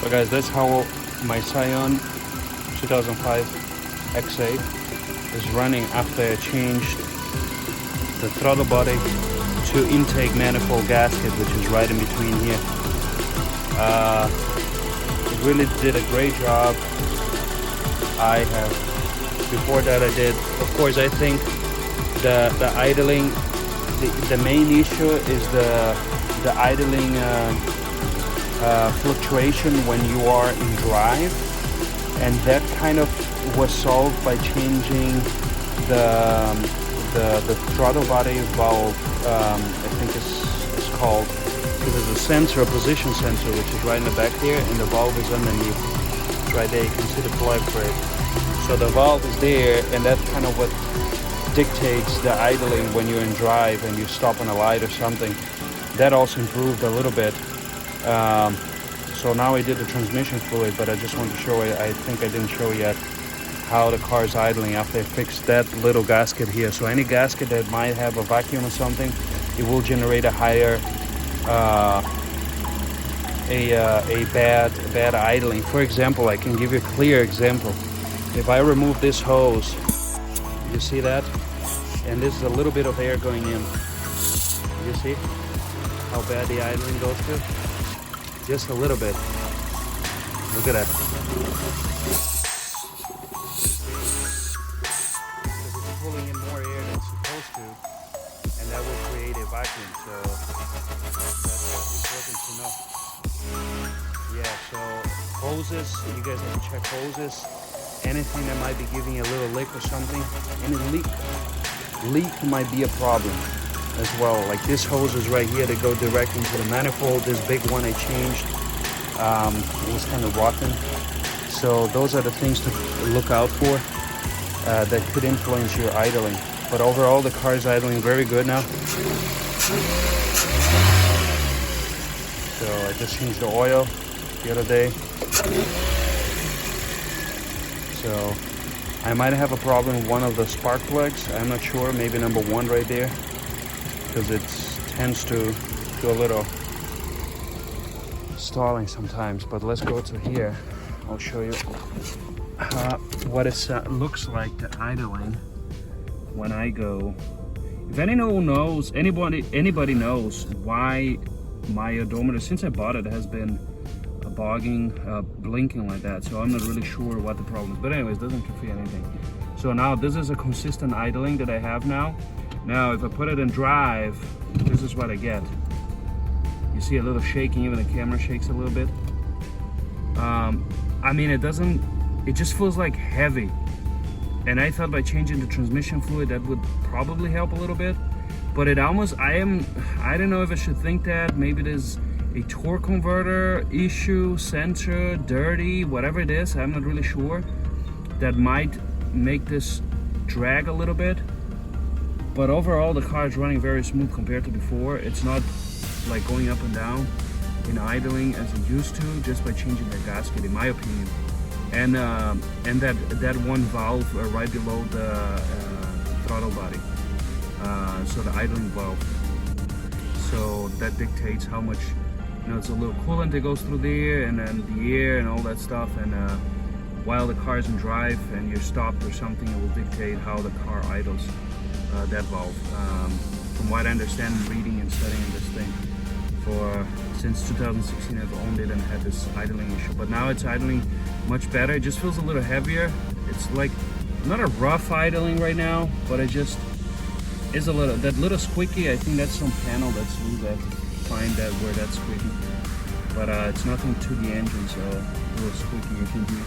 So guys, that's how my Scion 2005 X8 is running after I changed the throttle body to intake manifold gasket, which is right in between here. It really did a great job. Before that I did, of course, I think the idling, the main issue is the idling fluctuation when you are in drive, and that kind of was solved by changing the throttle body valve. I think it's called, because there's a sensor, a position sensor, which is right in the back here, and the valve is underneath. It's right there. You can see the plug for it. So the valve is there, and that's kind of what dictates the idling when you're in drive and you stop on a light or something. That also improved a little bit. So now I did the transmission fluid, but I just want to show you, I think I didn't show yet how the car is idling after I fixed that little gasket here. So any gasket that might have a vacuum or something, it will generate a higher a bad idling. For example, I can give you a clear example. If I remove this hose, you see that? And this is a little bit of air going in. You see how bad the idling goes to? Just a little bit. Look at that. It's pulling in more air than it's supposed to, and that will create a vacuum. So that's important to know. Yeah, so hoses, you guys have to check hoses. Anything that might be giving you a little leak or something, any leak might be a problem as well. Like this hose is right here, they go direct into the manifold. This big one I changed, it was kind of rotten. So those are the things to look out for that could influence your idling. But overall, the car is idling very good now. So I just changed the oil the other day. So I might have a problem with one of the spark plugs. I'm not sure, maybe number 1 right there, because it tends to do a little stalling sometimes. But let's go to here. I'll show you what it looks like, the idling when I go. If anyone knows, anybody knows why my odometer, since I bought it, has been bogging, blinking like that. So I'm not really sure what the problem is. But anyways, doesn't interfere anything. So now this is a consistent idling that I have now. Now, if I put it in drive, this is what I get. You see a little shaking, even the camera shakes a little bit. I mean, it just feels like heavy. And I thought by changing the transmission fluid, that would probably help a little bit. But it almost, I don't know if I should think that. Maybe there's a torque converter issue, sensor, dirty, whatever it is, I'm not really sure. That might make this drag a little bit. But overall, the car is running very smooth compared to before. It's not like going up and down in idling as it used to, just by changing the gasket, in my opinion. And that one valve right below the throttle body, so the idling valve. So that dictates how much, you know, it's a little coolant that goes through there, and then the air and all that stuff. And while the car is in drive and you're stopped or something, it will dictate how the car idles, that valve. From what I understand, reading and studying this thing, since 2016 I've owned it and had this idling issue. But now it's idling much better. It just feels a little heavier. It's like not a rough idling right now, but it just is a little, that little squeaky. I think that's some panel that's loose. I have to find that where that's squeaky. But it's nothing to the engine, so a little squeaky. It can be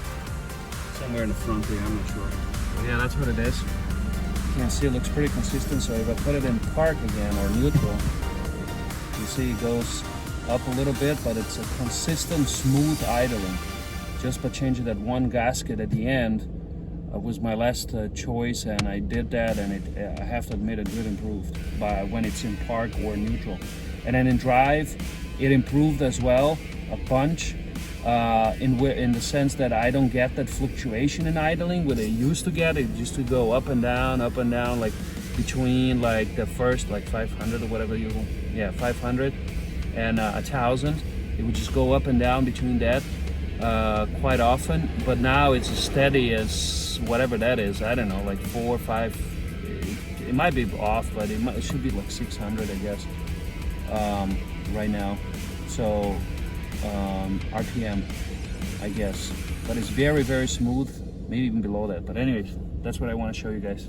somewhere in the front here, I'm not sure. But yeah, that's what it is. You can see it looks pretty consistent. So if I put it in park again, or neutral, you see it goes up a little bit, but it's a consistent, smooth idling. Just by changing that one gasket at the end was my last choice, and I did that, and I have to admit it did improve by when it's in park or neutral. And then in drive, it improved as well a bunch, in the sense that I don't get that fluctuation in idling where I used to get. It used to go up and down, like between like the first like 500 or whatever 500 and 1,000. It would just go up and down between that. quite often, but now it's as steady as whatever that is. I don't know, like 4 or 5. It might be off, but it should be like 600, I guess, right now. So RPM, I guess, but it's very, very smooth, maybe even below that. But anyways, that's what I want to show you guys.